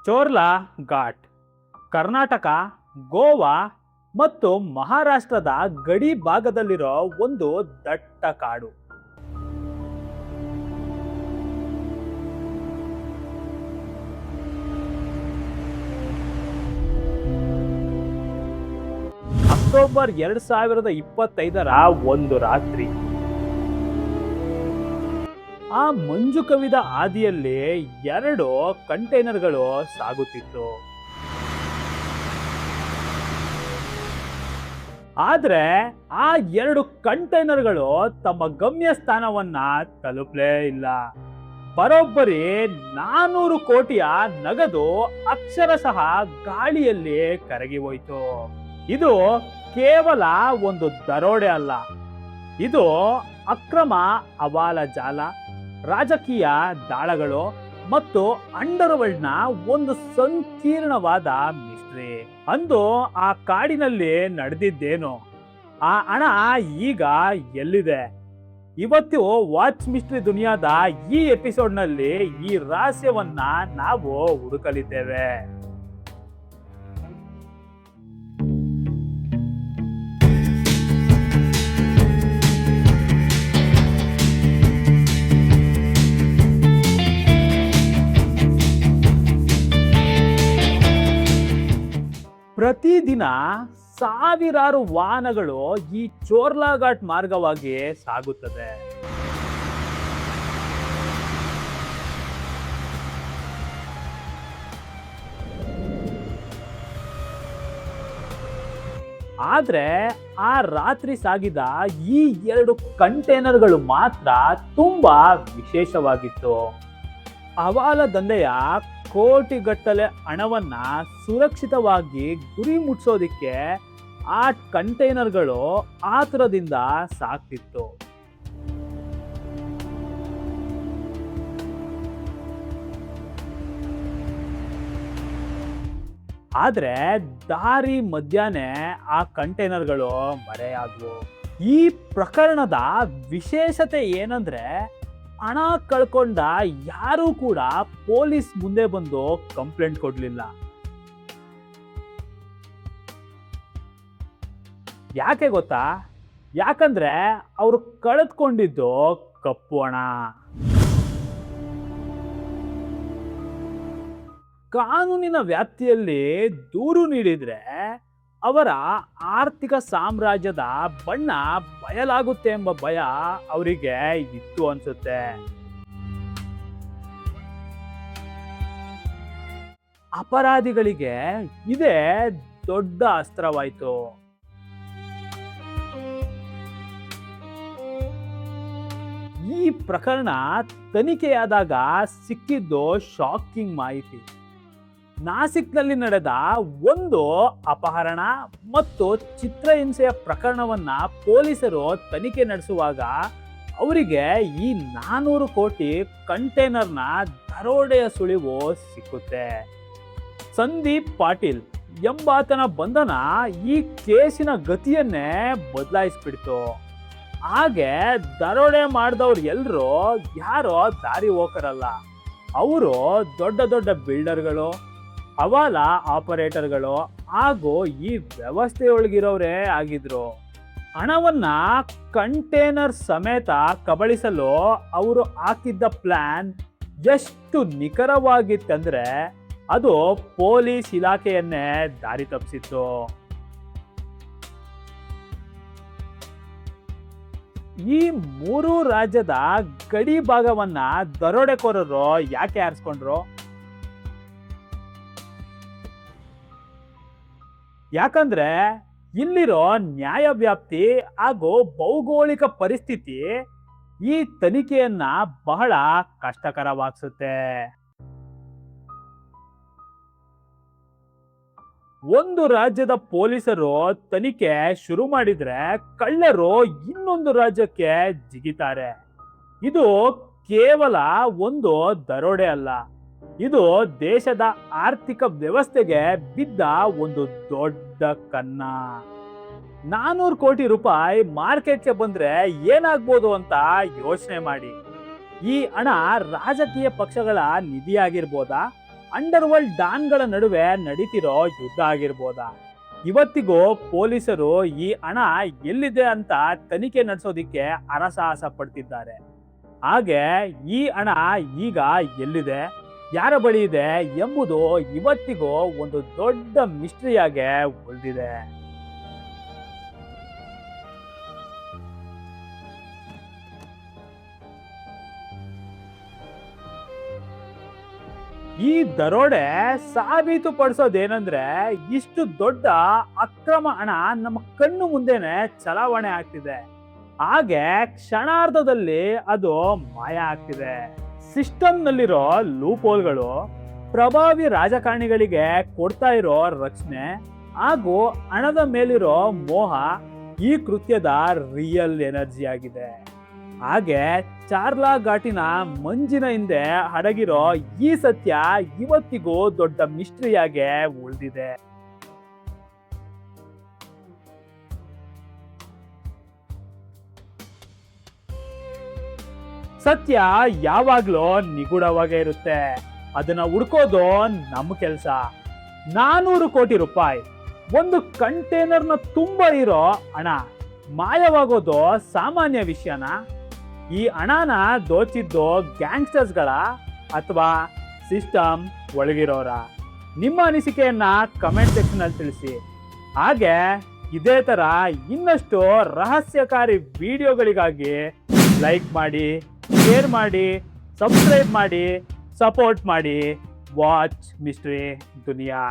ಚೋರ್ಲಾ ಘಾಟ್ ಕರ್ನಾಟಕ, ಗೋವಾ ಮತ್ತು ಮಹಾರಾಷ್ಟ್ರದ ಗಡಿ ಭಾಗದಲ್ಲಿರೋ ಒಂದು ದಟ್ಟ ಕಾಡು. ಅಕ್ಟೋಬರ್ 2025ರ ಒಂದು ರಾತ್ರಿ ಆ ಮಂಜು ಕವಿದ ಹಾದಿಯಲ್ಲಿ ಎರಡು ಕಂಟೈನರ್ಗಳು ಸಾಗುತ್ತಿತ್ತು. ಆದ್ರೆ ಆ ಎರಡು ಕಂಟೈನರ್ಗಳು ತಮ್ಮ ಗಮ್ಯ ಸ್ಥಾನವನ್ನ ತಲುಪಲೇ ಇಲ್ಲ. ಬರೋಬ್ಬರಿ 400 ಕೋಟಿಯ ನಗದು ಅಕ್ಷರಶಃ ಗಾಳಿಯಲ್ಲಿ ಕರಗಿ ಹೋಯಿತು. ಇದು ಕೇವಲ ಒಂದು ದರೋಡೆ ಅಲ್ಲ, ಇದು ಅಕ್ರಮ ಹವಾಲ ಜಾಲ, ರಾಜಕೀಯ ದಾಳಗಳು ಮತ್ತು ಅಂಡರ್ವರ್ಲ್ಡ್ ನ ಒಂದು ಸಂಕೀರ್ಣವಾದ ಮಿಸ್ಟ್ರಿ. ಅಂದು ಆ ಕಾಡಿನಲ್ಲಿ ನಡೆದಿದ್ದೇನು, ಆ ಹಣ ಈಗ ಎಲ್ಲಿದೆ? ಇವತ್ತು ವಾಚ್ ಮಿಸ್ಟ್ರಿ ದುನಿಯಾದ ಈ ಎಪಿಸೋಡ್ ನಲ್ಲಿ ಈ ರಹಸ್ಯವನ್ನ ನಾವು ಹುಡುಕಲಿದ್ದೇವೆ. ಪ್ರತಿದಿನ ಸಾವಿರಾರು ವಾಹನಗಳು ಈ ಚೋರ್ಲಾ ಘಾಟ್ ಮಾರ್ಗವಾಗಿ ಸಾಗುತ್ತದೆ. ಆದ್ರೆ ಆ ರಾತ್ರಿ ಸಾಗಿದ ಈ ಎರಡು ಕಂಟೈನರ್ಗಳು ಮಾತ್ರ ತುಂಬಾ ವಿಶೇಷವಾಗಿತ್ತು. ಹವಾಲ ದಂಧೆಯ ಕೋಟಿಗಟ್ಟಲೆ ಹಣವನ್ನ ಸುರಕ್ಷಿತವಾಗಿ ಗುರಿ ಮುಟ್ಸೋದಿಕ್ಕೆ ಆ ಕಂಟೈನರ್ಗಳು ಆತುರದಿಂದ ಸಾಕ್ತಿತ್ತು. ಆದ್ರೆ ದಾರಿ ಮಧ್ಯಾಹ್ನ ಆ ಕಂಟೈನರ್ಗಳು ಮರೆಯಾದವು. ಈ ಪ್ರಕರಣದ ವಿಶೇಷತೆ ಏನಂದ್ರೆ, ಹಣ ಕಳ್ಕೊಂಡ ಯಾರೂ ಕೂಡ ಪೊಲೀಸ್ ಮುಂದೆ ಬಂದು ಕಂಪ್ಲೇಂಟ್ ಕೊಡ್ಲಿಲ್ಲ. ಯಾಕೆ ಗೊತ್ತಾ? ಯಾಕಂದ್ರೆ ಅವರು ಕಳೆದುಕೊಂಡಿದ್ದು ಕಪ್ಪು ಹಣ. ಕಾನೂನಿನ ವ್ಯಾಪ್ತಿಯಲ್ಲಿ ದೂರು ನೀಡಿದ್ರೆ ಅವರ ಆರ್ಥಿಕ ಸಾಮ್ರಾಜ್ಯದ ಬಣ್ಣ ಬಯಲಾಗುತ್ತೆ ಎಂಬ ಭಯ ಅವರಿಗೆ ಇತ್ತು ಅನ್ಸುತ್ತೆ. ಅಪರಾಧಿಗಳಿಗೆ ಇದೇ ದೊಡ್ಡ ಅಸ್ತ್ರವಾಯಿತು. ಈ ಪ್ರಕರಣ ತನಿಖೆಯಾದಾಗ ಸಿಕ್ಕಿದ್ದು ಶಾಕಿಂಗ್ ಮಾಹಿತಿ. ನಾಸಿಕ್ನಲ್ಲಿ ನಡೆದ ಒಂದು ಅಪಹರಣ ಮತ್ತು ಚಿತ್ರಹಿಂಸೆಯ ಪ್ರಕರಣವನ್ನ ಪೊಲೀಸರು ತನಿಖೆ ನಡೆಸುವಾಗ ಅವರಿಗೆ ಈ 400 ಕೋಟಿ ಕಂಟೈನರ್ನ ದರೋಡೆಯ ಸುಳಿವು ಸಿಕ್ಕುತ್ತೆ. ಸಂದೀಪ್ ಪಾಟೀಲ್ ಎಂಬಾತನ ಬಂಧನ ಈ ಕೇಸಿನ ಗತಿಯನ್ನೇ ಬದಲಾಯಿಸ್ಬಿಡ್ತು. ಹಾಗೆ ದರೋಡೆ ಮಾಡಿದವ್ರು ಎಲ್ರು ಯಾರೋ ದಾರಿ ಹೋಕರಲ್ಲ, ಅವರು ದೊಡ್ಡ ದೊಡ್ಡ ಬಿಲ್ಡರ್ಗಳು, ಹವಾಲ ಆಪರೇಟರ್ಗಳು ಹಾಗೂ ಈ ವ್ಯವಸ್ಥೆಯೊಳಗಿರೋರೇ ಆಗಿದ್ರು. ಹಣವನ್ನ ಕಂಟೈನರ್ ಸಮೇತ ಕಬಳಿಸಲು ಅವರು ಹಾಕಿದ್ದ ಪ್ಲಾನ್ ಎಷ್ಟು ನಿಖರವಾಗಿತ್ತಂದ್ರೆ ಅದು ಪೊಲೀಸ್ ಇಲಾಖೆಯನ್ನೇ ದಾರಿ ತಪ್ಪಿಸಿತ್ತು. ಈ 3 ರಾಜ್ಯದ ಗಡಿ ಭಾಗವನ್ನ ದರೋಡೆಕೋರರು ಯಾಕೆ ಆರಿಸ್ಕೊಂಡ್ರು? ಯಾಕಂದ್ರೆ ಇಲ್ಲಿರೋ ನ್ಯಾಯ ವ್ಯಾಪ್ತಿ ಹಾಗೂ ಭೌಗೋಳಿಕ ಪರಿಸ್ಥಿತಿ ಈ ತನಿಖೆಯನ್ನ ಬಹಳ ಕಷ್ಟಕರವಾಗಿಸುತ್ತೆ. ಒಂದು ರಾಜ್ಯದ ಪೊಲೀಸರು ತನಿಖೆ ಶುರು ಮಾಡಿದ್ರೆ ಕಳ್ಳರು ಇನ್ನೊಂದು ರಾಜ್ಯಕ್ಕೆ ಜಿಗಿತಾರೆ. ಇದು ಕೇವಲ ಒಂದು ದರೋಡೆ ಅಲ್ಲ, ಇದು ದೇಶದ ಆರ್ಥಿಕ ವ್ಯವಸ್ಥೆಗೆ ಬಿದ್ದ ಒಂದು ದೊಡ್ಡ ಕನ್ನ. 400 ಕೋಟಿ ರೂಪಾಯಿ ಮಾರ್ಕೆಟ್ಗೆ ಬಂದ್ರೆ ಏನಾಗ್ಬೋದು ಅಂತ ಯೋಚನೆ ಮಾಡಿ. ಈ ಹಣ ರಾಜಕೀಯ ಪಕ್ಷಗಳ ನಿಧಿಯಾಗಿರ್ಬೋದಾ, ಅಂಡರ್ ವರ್ಲ್ಡ್ ಡಾನ್ಗಳ ನಡುವೆ ನಡೀತಿರೋ ಯುದ್ಧ ಆಗಿರ್ಬೋದಾ? ಇವತ್ತಿಗೂ ಪೊಲೀಸರು ಈ ಹಣ ಎಲ್ಲಿದೆ ಅಂತ ತನಿಖೆ ನಡೆಸೋದಿಕ್ಕೆ ಹರಸಾಹಸ ಪಡ್ತಿದ್ದಾರೆ. ಹಾಗೆ ಈ ಹಣ ಈಗ ಎಲ್ಲಿದೆ, ಯಾರ ಬಳಿ ಇದೆ ಎಂಬುದು ಇವತ್ತಿಗೂ ಒಂದು ದೊಡ್ಡ ಮಿಸ್ಟ್ರಿಯಾಗೆ ಉಳಿದಿದೆ. ಈ ದರೋಡೆ ಸಾಬೀತುಪಡಿಸೋದೇನಂದ್ರೆ ಇಷ್ಟು ದೊಡ್ಡ ಅಕ್ರಮ ಹಣ ನಮ್ಮ ಕಣ್ಣು ಮುಂದೆನೆ ಚಲಾವಣೆ ಆಗ್ತಿದೆ. ಹಾಗೆ ಕ್ಷಣಾರ್ಧದಲ್ಲಿ ಅದು ಮಾಯ ಆಗ್ತಿದೆ. ಸಿಸ್ಟಮ್ ನಲ್ಲಿರೋ ಲೂಪ್ ಹೋಲ್ಗಳು ಪ್ರಭಾವಿ ರಾಜಕಾರಣಿಗಳಿಗೆ ಕೊಡ್ತಾ ಇರೋ ರಕ್ಷಣೆ ಹಾಗೂ ಹಣದ ಮೇಲಿರೋ ಮೋಹ ಈ ಕೃತ್ಯದ ರಿಯಲ್ ಎನರ್ಜಿ ಆಗಿದೆ. ಹಾಗೆ ಚಾರ್ಲಾ ಘಾಟಿನ ಮಂಜಿನ ಹಿಂದೆ ಅಡಗಿರೋ ಈ ಸತ್ಯ ಇವತ್ತಿಗೂ ದೊಡ್ಡ ಮಿಸ್ಟ್ರಿಯಾಗೆ ಉಳಿದಿದೆ. ಸತ್ಯ ಯಾವಾಗ್ಲೂ ನಿಗೂಢವಾಗೇ ಇರುತ್ತೆ. ಅದನ್ನ ಹುಡ್ಕೋದು ನಮ್ಮ ಕೆಲಸ. 400 ಕೋಟಿ ರೂಪಾಯಿ ಒಂದು ಕಂಟೈನರ್ನ ತುಂಬ ಇರೋ ಹಣ ಮಾಯವಾಗೋದು ಸಾಮಾನ್ಯ ವಿಷಯನಾ? ಈ ಹಣನ ದೋಚಿದ್ದು ಗ್ಯಾಂಗ್ಸ್ಟರ್ಸ್ಗಳ ಅಥವಾ ಸಿಸ್ಟಮ್ ಒಳಗಿರೋರ? ನಿಮ್ಮ ಅನಿಸಿಕೆಯನ್ನ ಕಮೆಂಟ್ ಸೆಕ್ಷನ್ ಅಲ್ಲಿ ತಿಳಿಸಿ. ಹಾಗೆ ಇದೇ ತರ ಇನ್ನಷ್ಟು ರಹಸ್ಯಕಾರಿ ವಿಡಿಯೋಗಳಿಗಾಗಿ ಲೈಕ್ ಮಾಡಿ, ಶೇರ್ ಮಾಡಿ, ಸಬ್ಸ್ಕ್ರೈಬ್ ಮಾಡಿ, ಸಪೋರ್ಟ್ ಮಾಡಿ. ವಾಚ್ ಮಿಸ್ಟ್ರಿ ದುನಿಯಾ.